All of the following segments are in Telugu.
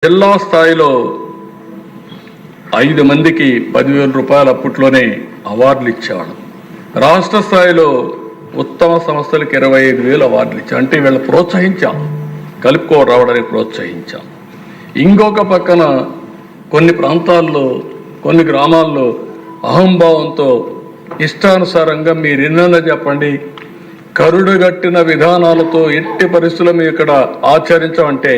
జిల్లా స్థాయిలో 5 మందికి 10,000 రూపాయలు అప్పట్లోనే అవార్డులు ఇచ్చేవాళ్ళం. రాష్ట్ర స్థాయిలో ఉత్తమ సంస్థలకు 25,000 అవార్డులు ఇచ్చాం. అంటే వీళ్ళని ప్రోత్సహించాం, కలుపుకో రావడానికి ప్రోత్సహించాం. ఇంకొక పక్కన కొన్ని ప్రాంతాల్లో, కొన్ని గ్రామాల్లో అహంభావంతో ఇష్టానుసారంగా మీరు ఎన్నైనా చెప్పండి, కరుడుగట్టిన విధానాలతో ఎట్టి పరిస్థితుల్లో మేము ఇక్కడ ఆచరించామంటే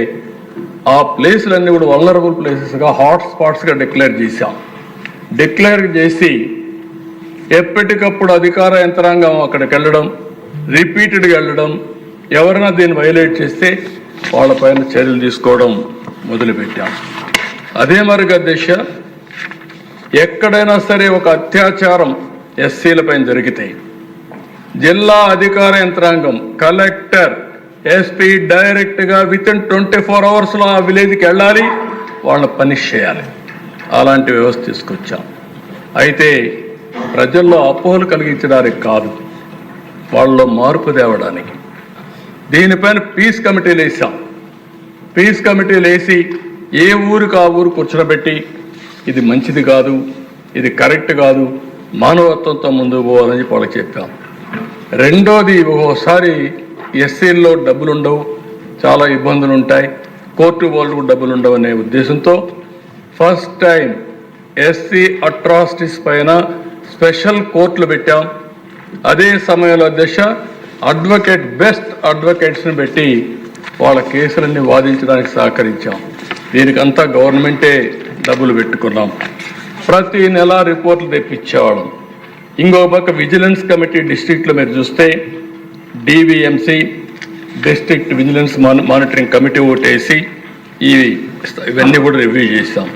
ఆ ప్లేసులన్నీ కూడా వల్నరబుల్ ప్లేసెస్గా, హాట్ స్పాట్స్గా డిక్లేర్ చేశాం. డిక్లేర్ చేసి ఎప్పటికప్పుడు అధికార యంత్రాంగం అక్కడికి వెళ్ళడం, రిపీటెడ్గా వెళ్ళడం, ఎవరైనా దీన్ని వైలేట్ చేస్తే వాళ్ళపైన చర్యలు తీసుకోవడం మొదలుపెట్టాం. అదే మరిగా దిశ ఎక్కడైనా సరే ఒక అత్యాచారం ఎస్సీలపైన జరిగితే జిల్లా అధికార యంత్రాంగం, కలెక్టర్, ఎస్పీ డైరెక్ట్గా వితిన్ 24 అవర్స్లో ఆ విలేజ్కి వెళ్ళాలి, వాళ్ళని పనిష్ చేయాలి. అలాంటి వ్యవస్థ తీసుకొచ్చాం. అయితే ప్రజల్లో అపోహలు కలిగించడానికి కాదు, వాళ్ళలో మార్పు తేవడానికి. దీనిపైన పీస్ కమిటీలు వేసాం. పీస్ కమిటీలు వేసి ఏ ఊరికి ఆ ఊరు కూర్చోబెట్టి ఇది మంచిది కాదు, ఇది కరెక్ట్ కాదు, మానవత్వంతో ముందుకు పోవాలని చెప్పి వాళ్ళకి చెప్పాం. రెండోది, ఒక్కోసారి ఎస్సీల్లో డబ్బులు ఉండవు, చాలా ఇబ్బందులు ఉంటాయి, కోర్టు వాళ్ళకు డబ్బులు ఉండవు అనే ఉద్దేశంతో ఫస్ట్ టైం ఎస్సీ అట్రాసిటీస్ పైన స్పెషల్ కోర్టులు పెట్టాం. అదే సమయంలో అడ్వకేట్, బెస్ట్ అడ్వకేట్స్ని పెట్టి వాళ్ళ కేసులన్నీ వాదించడానికి సహకరించాం. దీనికంతా గవర్నమెంటే డబ్బులు పెట్టుకున్నాం. ప్రతి నెల రిపోర్ట్లు తెప్పించేవాళ్ళం. ఇంకో పక్క విజిలెన్స్ కమిటీ డిస్ట్రిక్ట్లో మీరు చూస్తే DVMC, district vigilance monitoring committee ఓటేసి ఇవన్నీ కూడా రివ్యూ చేశాం.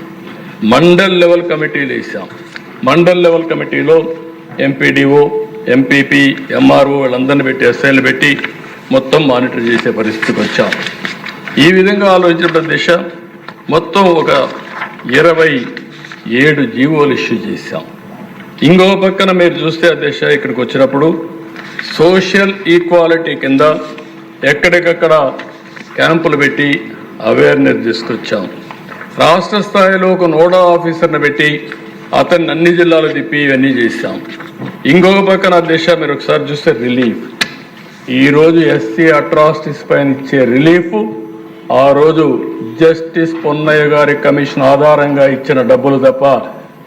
మండల్ లెవెల్ కమిటీలు వేసాం. మండల్ లెవెల్ కమిటీలో ఎంపీడీఓ, ఎంపీపీ, ఎంఆర్ఓ వీళ్ళందరినీ పెట్టి, ఎస్ఐలు పెట్టి మొత్తం మానిటర్ చేసే పరిస్థితికి వచ్చాం. ఈ విధంగా ఆలోచించిన మొత్తం ఒక 27 జీవోలు ఇష్యూ చేశాం. ఇంకో పక్కన మీరు చూస్తే ఇక్కడికి వచ్చినప్పుడు సోషల్ ఈక్వాలిటీ కింద ఎక్కడికక్కడ క్యాంపులు పెట్టి అవేర్నెస్ తీసుకొచ్చాం. రాష్ట్ర స్థాయిలో ఒక నోడల్ ఆఫీసర్ని పెట్టి అతన్ని అన్ని జిల్లాలు తిప్పి ఇవన్నీ చేశాం. ఇంకొక పక్కన మీరు ఒకసారి చూస్తే రిలీఫ్, ఈరోజు ఎస్సీ అట్రాసిటీస్ పైన ఇచ్చే రిలీఫ్ ఆ రోజు జస్టిస్ పొన్నయ్య గారి కమిషన్ ఆధారంగా ఇచ్చిన డబ్బులు తప్ప,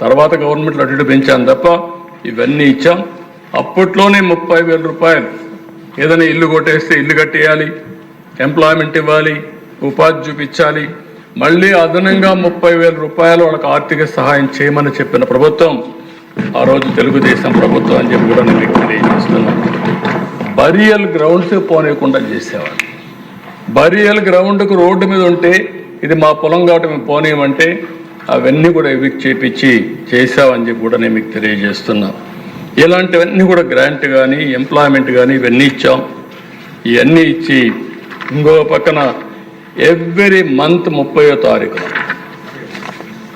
తర్వాత గవర్నమెంట్లో అటు పెంచాం తప్ప ఇవన్నీ ఇచ్చాం. అప్పట్లోనే 30,000 రూపాయలు, ఏదైనా ఇల్లు కొట్టేస్తే ఇల్లు కట్టేయాలి, ఎంప్లాయ్మెంట్ ఇవ్వాలి, ఉపాధి చూపించాలి, మళ్ళీ అదనంగా 30,000 రూపాయలు వాళ్ళకి ఆర్థిక సహాయం చేయమని చెప్పిన ప్రభుత్వం ఆ రోజు తెలుగుదేశం ప్రభుత్వం అని చెప్పి కూడా నేను తెలియజేస్తున్నాను. బరియల్ గ్రౌండ్స్ పోనీయకుండా చేసేవాడు. బరియల్ గ్రౌండ్కు రోడ్డు మీద ఉంటే ఇది మా పొలం కాబట్టి మేము పోనీయమంటే అవన్నీ కూడా ఎవిక్ట్ చేపించి చేసామని చెప్పి కూడా నేను మీకు తెలియజేస్తున్నాను. ఇలాంటివన్నీ కూడా గ్రాంట్ కానీ, ఎంప్లాయ్మెంట్ కానీ ఇవన్నీ ఇచ్చాం. ఇవన్నీ ఇచ్చి ఇంకో పక్కన ఎవ్రీ మంత్ 30వ తారీఖున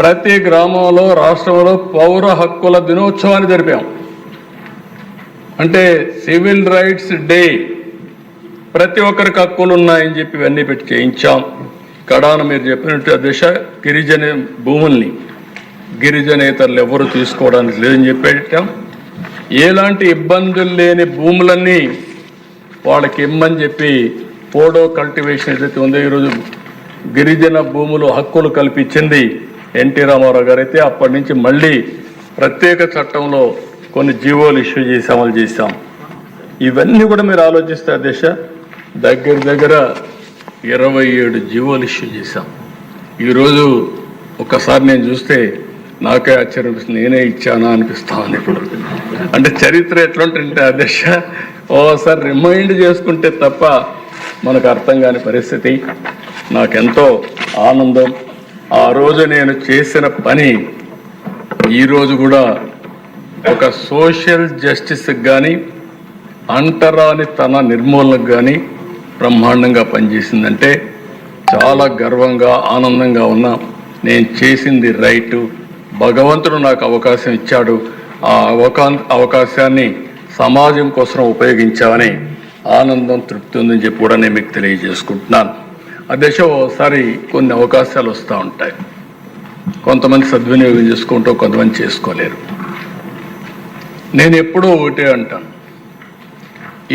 ప్రతి గ్రామంలో, రాష్ట్రంలో పౌర హక్కుల దినోత్సవాన్ని జరిపాం. అంటే సివిల్ రైట్స్ డే, ప్రతి ఒక్కరికి హక్కులు ఉన్నాయని చెప్పి ఇవన్నీ పెట్టి చేయించాం. కడాన మీరు చెప్పినట్టు గిరిజన భూముల్ని గిరిజనేతరులు ఎవరు తీసుకోవడానికి లేదని చెప్పేటాం. ఎలాంటి ఇబ్బందులు లేని భూములన్నీ వాళ్ళకి ఇమ్మని చెప్పి పోడో కల్టివేషన్ ఏదైతే ఉందో, ఈరోజు గిరిజన భూములు హక్కులు కల్పించింది ఎన్టీ రామారావు గారు అయితే, అప్పటి నుంచి మళ్ళీ ప్రత్యేక చట్టంలో కొన్ని జీవోలు ఇష్యూ చేసి అమలు చేశాం. ఇవన్నీ కూడా మీరు ఆలోచిస్తే దగ్గర 27 జీవోలు ఇష్యూ చేశాం. ఈరోజు ఒక్కసారి నేను చూస్తే నాకే ఆశ్చర్యం, నేనే ఇచ్చానా అనిపిస్తాను ఇప్పుడు. అంటే చరిత్ర ఎట్లుంటుంటే ఓసారి రిమైండ్ చేసుకుంటే తప్ప మనకు అర్థం కాని పరిస్థితి. నాకెంతో ఆనందం. ఆ రోజు నేను చేసిన పని ఈరోజు కూడా ఒక సోషల్ జస్టిస్కి కానీ, అంటరాని తన నిర్మూలనకు కానీ బ్రహ్మాండంగా పనిచేసిందంటే చాలా గర్వంగా, ఆనందంగా ఉన్నా. నేను చేసింది రైటు, భగవంతుడు నాకు అవకాశం ఇచ్చాడు, ఆ అవకాశాన్ని సమాజం కోసం ఉపయోగించామని ఆనందం, తృప్తి ఉందని చెప్పి కూడా నేను మీకు తెలియజేసుకుంటున్నాను. ఆ దశ ఓసారి కొన్ని అవకాశాలు వస్తూ ఉంటాయి. కొంతమంది సద్వినియోగం చేసుకుంటూ కొంతమంది చేసుకోలేరు. నేను ఎప్పుడూ ఒకటే అంటాను,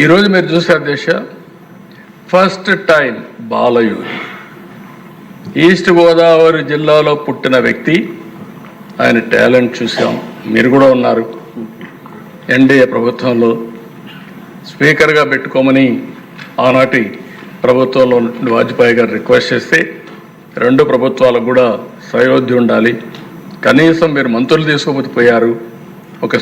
ఈరోజు మీరు చూసే దశ ఫస్ట్ టైం బాలయూరి ఈస్ట్ గోదావరి జిల్లాలో పుట్టిన వ్యక్తి. ఆయన టాలెంట్ చూసాం, మీరు కూడా ఉన్నారు. ఎన్డీఏ ప్రభుత్వంలో స్పీకర్గా పెట్టుకోమని ఆనాటి ప్రభుత్వంలో వాజ్పేయి గారు రిక్వెస్ట్ చేస్తే 2 ప్రభుత్వాలకు కూడా సయోధ్య ఉండాలి, కనీసం మీరు మంత్రులు తీసుకోకపోతే పోయారు, ఒక